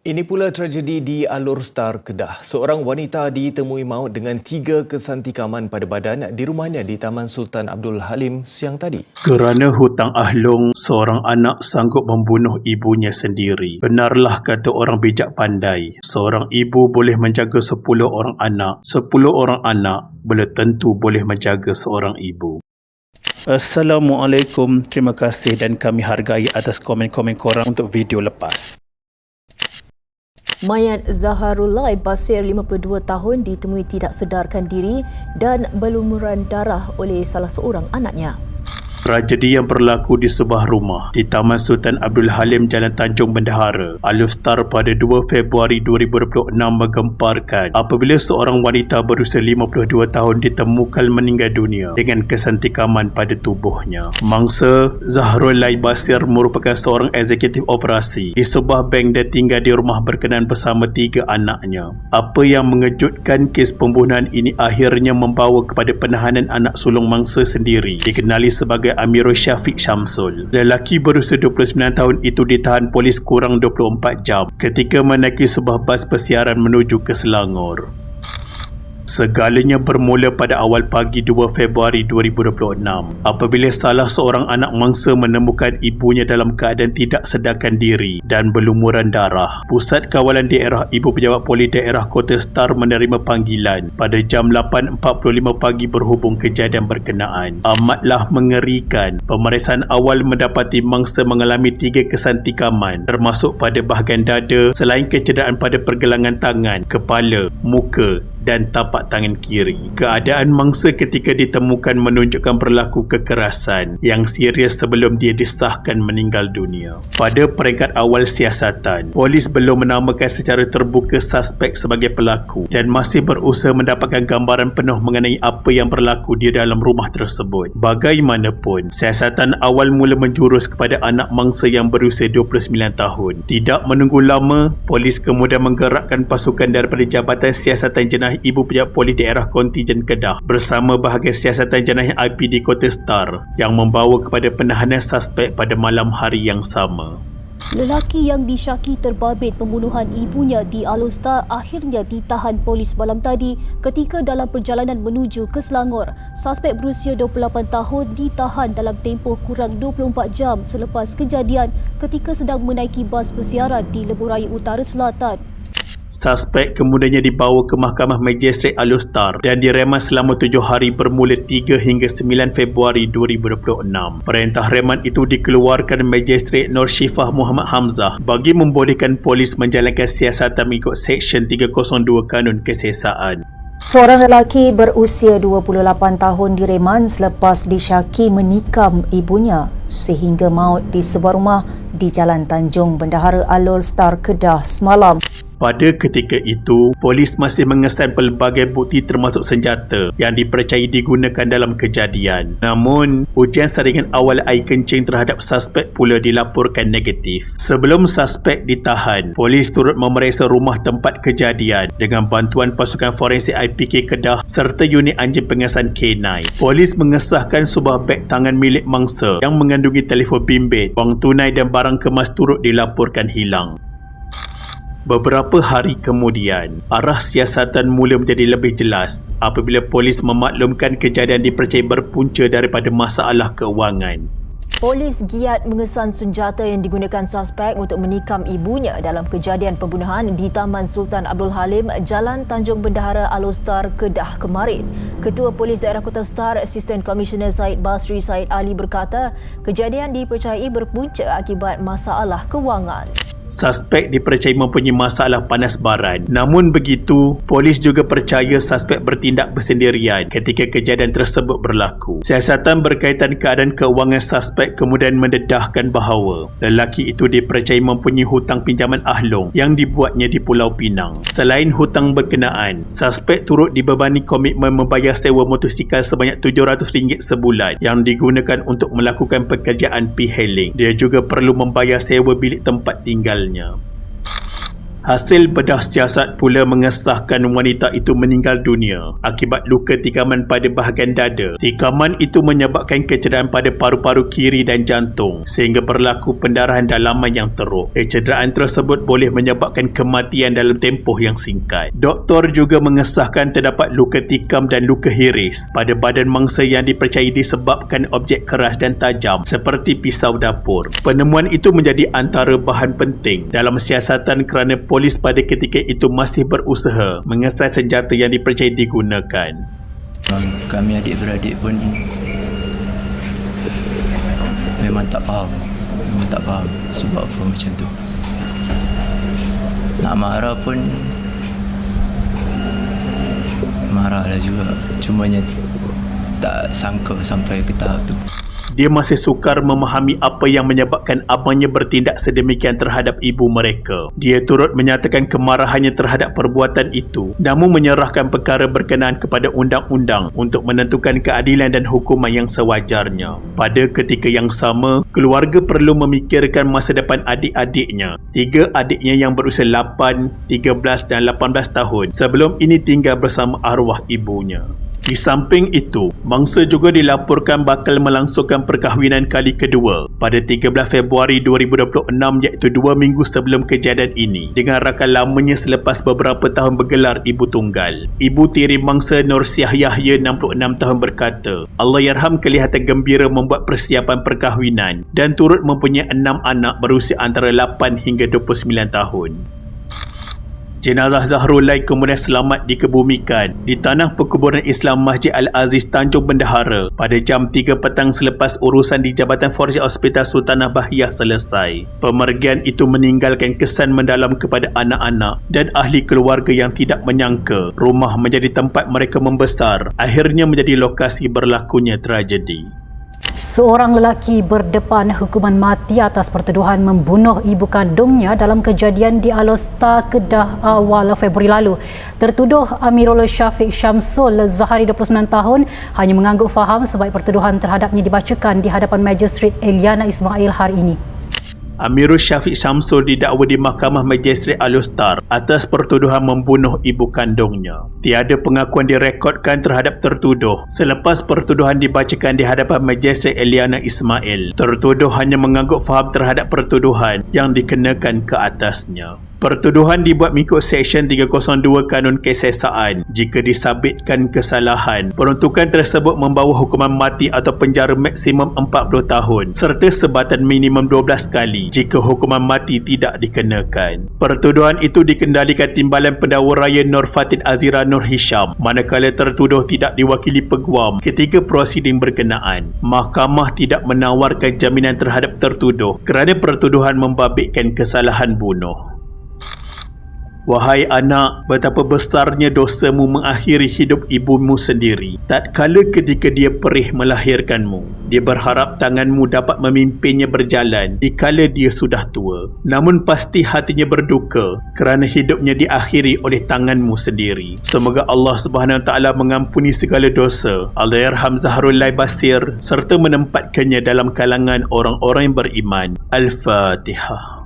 Ini pula tragedi di Alor Star, Kedah. Seorang wanita ditemui maut dengan 3 kesan tikaman pada badan di rumahnya di Taman Sultan Abdul Halim siang tadi. Kerana hutang ahlong, seorang anak sanggup membunuh ibunya sendiri. Benarlah kata orang bijak pandai, seorang ibu boleh menjaga 10 orang anak. 10 orang anak belum tentu boleh menjaga seorang ibu. Assalamualaikum, terima kasih dan kami hargai atas komen-komen korang untuk video lepas. Mayat Zaharullah Basir 52 tahun ditemui tidak sedarkan diri dan berlumuran darah oleh salah seorang anaknya. Tragedi yang berlaku di sebuah rumah di Taman Sultan Abdul Halim, Jalan Tanjung Bendahara, Alor Star pada 2 Februari 2026 menggemparkan apabila seorang wanita berusia 52 tahun ditemukan meninggal dunia dengan kesan tikaman pada tubuhnya. Mangsa Zaharullah Basir merupakan seorang eksekutif operasi di sebuah bank dan tinggal di rumah berkenaan bersama 3 anaknya. Apa yang mengejutkan, kes pembunuhan ini akhirnya membawa kepada penahanan anak sulung mangsa sendiri dikenali sebagai Amirul Syafiq Syamsul. Lelaki berusia 29 tahun itu ditahan polis kurang 24 jam ketika menaiki sebuah bas persiaran menuju ke Selangor. Segalanya bermula pada awal pagi 2 Februari 2026 apabila salah seorang anak mangsa menemukan ibunya dalam keadaan tidak sedarkan diri dan berlumuran darah. Pusat Kawalan Daerah Ibu Pejabat Polis Daerah Kota Star menerima panggilan pada jam 8.45 pagi berhubung kejadian berkenaan. Amatlah mengerikan. Pemeriksaan awal mendapati mangsa mengalami 3 kesan tikaman termasuk pada bahagian dada selain kecederaan pada pergelangan tangan, kepala, muka dan tapak tangan kiri. Keadaan mangsa ketika ditemukan menunjukkan berlaku kekerasan yang serius sebelum dia disahkan meninggal dunia. Pada peringkat awal siasatan, polis belum menamakan secara terbuka suspek sebagai pelaku dan masih berusaha mendapatkan gambaran penuh mengenai apa yang berlaku di dalam rumah tersebut. Bagaimanapun, siasatan awal mula menjurus kepada anak mangsa yang berusia 29 tahun. Tidak menunggu lama, polis kemudian menggerakkan pasukan daripada Jabatan Siasatan Jenayah Ibu Pejabat Polis Daerah Kontijen Kedah bersama bahagian siasatan jenayah IPD Kota Star yang membawa kepada penahanan suspek pada malam hari yang sama. Lelaki yang disyaki terbabit pembunuhan ibunya di Alor Star akhirnya ditahan polis malam tadi ketika dalam perjalanan menuju ke Selangor. Suspek berusia 28 tahun ditahan dalam tempoh kurang 24 jam selepas kejadian ketika sedang menaiki bas persiaran di Lebuh Raya Utara Selatan. Suspek kemudiannya dibawa ke Mahkamah Magistrate Alor Star dan direman selama 7 hari bermula 3 hingga 9 Februari 2026. Perintah reman itu dikeluarkan Magistrate Nur Syifah Muhammad Hamzah bagi membolehkan polis menjalankan siasatan mengikut Seksyen 302 Kanun Kesiasaan. Seorang lelaki berusia 28 tahun direman selepas disyaki menikam ibunya sehingga maut di sebuah rumah di Jalan Tanjung Bendahara Alor Star, Kedah semalam. Pada ketika itu, polis masih mengesan pelbagai bukti termasuk senjata yang dipercayai digunakan dalam kejadian. Namun, ujian saringan awal air kencing terhadap suspek pula dilaporkan negatif. Sebelum suspek ditahan, polis turut memeriksa rumah tempat kejadian dengan bantuan pasukan forensik IPK Kedah serta unit anjing pengesan K9. Polis mengesahkan sebuah beg tangan milik mangsa yang mengandungi telefon bimbit, wang tunai dan barang kemas turut dilaporkan hilang. Beberapa hari kemudian, arah siasatan mula menjadi lebih jelas apabila polis memaklumkan kejadian dipercayai berpunca daripada masalah keuangan. Polis giat mengesan senjata yang digunakan suspek untuk menikam ibunya dalam kejadian pembunuhan di Taman Sultan Abdul Halim, Jalan Tanjung Bendahara, Alor Star, Kedah kemarin. Ketua Polis Daerah Kota Star, Asisten Komisioner Said Basri Said Ali berkata, kejadian dipercayai berpunca akibat masalah kewangan. Suspek dipercayai mempunyai masalah panas baran. Namun begitu, polis juga percaya suspek bertindak bersendirian ketika kejadian tersebut berlaku. Siasatan berkaitan keadaan keuangan suspek kemudian mendedahkan bahawa lelaki itu dipercayai mempunyai hutang pinjaman ahlong yang dibuatnya di Pulau Pinang. Selain hutang berkenaan, suspek turut dibebani komitmen membayar sewa motosikal sebanyak RM700 sebulan yang digunakan untuk melakukan pekerjaan P-hailing. Dia juga perlu membayar sewa bilik tempat tinggal. Hasil bedah siasat pula mengesahkan wanita itu meninggal dunia akibat luka tikaman pada bahagian dada. Tikaman itu menyebabkan kecederaan pada paru-paru kiri dan jantung sehingga berlaku pendarahan dalaman yang teruk. Kecederaan tersebut boleh menyebabkan kematian dalam tempoh yang singkat. Doktor juga mengesahkan terdapat luka tikam dan luka hiris pada badan mangsa yang dipercayai disebabkan objek keras dan tajam seperti pisau dapur. Penemuan itu menjadi antara bahan penting dalam siasatan kerana polis pada ketika itu masih berusaha mengesai senjata yang dipercayai digunakan. Kami adik-beradik pun memang tak faham sebab apa macam tu. Nak marah pun marahlah juga, cumanya tak sangka sampai ke tahap tu. Dia masih sukar memahami apa yang menyebabkan abangnya bertindak sedemikian terhadap ibu mereka. Dia turut menyatakan kemarahannya terhadap perbuatan itu, namun menyerahkan perkara berkenaan kepada undang-undang untuk menentukan keadilan dan hukuman yang sewajarnya. Pada ketika yang sama, keluarga perlu memikirkan masa depan adik-adiknya. 3 adiknya yang berusia 8, 13 dan 18 tahun sebelum ini tinggal bersama arwah ibunya. Di samping itu, mangsa juga dilaporkan bakal melangsungkan perkahwinan kali kedua pada 13 Februari 2026 iaitu 2 minggu sebelum kejadian ini dengan rakan lamanya selepas beberapa tahun bergelar ibu tunggal. Ibu tiri mangsa Nursiah Yahya 66 tahun berkata, Allahyarham kelihatan gembira membuat persiapan perkahwinan dan turut mempunyai 6 anak berusia antara 8 hingga 29 tahun. Jenazah Zahrulai kemudian selamat dikebumikan di tanah perkuburan Islam Masjid Al-Aziz Tanjung Bendahara pada jam 3 petang selepas urusan di Jabatan Forensik Hospital Sultanah Bahiyah selesai. Pemergian itu meninggalkan kesan mendalam kepada anak-anak dan ahli keluarga yang tidak menyangka rumah menjadi tempat mereka membesar akhirnya menjadi lokasi berlakunya tragedi. Seorang lelaki berdepan hukuman mati atas pertuduhan membunuh ibu kandungnya dalam kejadian di Alostar, Kedah awal Februari lalu. Tertuduh Amirul Syafiq Syamsul Zahari 29 tahun hanya mengangguk faham sebab pertuduhan terhadapnya dibacakan di hadapan Magistrate Eliana Ismail hari ini. Amirul Syafiq Syamsul didakwa di Mahkamah Magistrate Alostar atas pertuduhan membunuh ibu kandungnya. Tiada pengakuan direkodkan terhadap tertuduh selepas pertuduhan dibacakan di hadapan Magistrate Eliana Ismail. Tertuduh hanya mengangguk faham terhadap pertuduhan yang dikenakan ke atasnya. Pertuduhan dibuat mengikut Seksyen 302 Kanun Kesesaan. Jika disabitkan kesalahan, peruntukan tersebut membawa hukuman mati atau penjara maksimum 40 tahun serta sebatan minimum 12 kali jika hukuman mati tidak dikenakan. Pertuduhan itu dikendalikan Timbalan Pendakwa Raya Nur Fatin Azira Nur Hisham manakala tertuduh tidak diwakili peguam ketika prosiding berkenaan. Mahkamah tidak menawarkan jaminan terhadap tertuduh kerana pertuduhan membabitkan kesalahan bunuh. Wahai anak, betapa besarnya dosamu mengakhiri hidup ibumu sendiri. Tatkala ketika dia perih melahirkanmu, dia berharap tanganmu dapat memimpinnya berjalan dikala dia sudah tua. Namun pasti hatinya berduka kerana hidupnya diakhiri oleh tanganmu sendiri. Semoga Allah SWT mengampuni segala dosa Allahyarham Zahrulai Basir serta menempatkannya dalam kalangan orang-orang yang beriman. Al-Fatihah.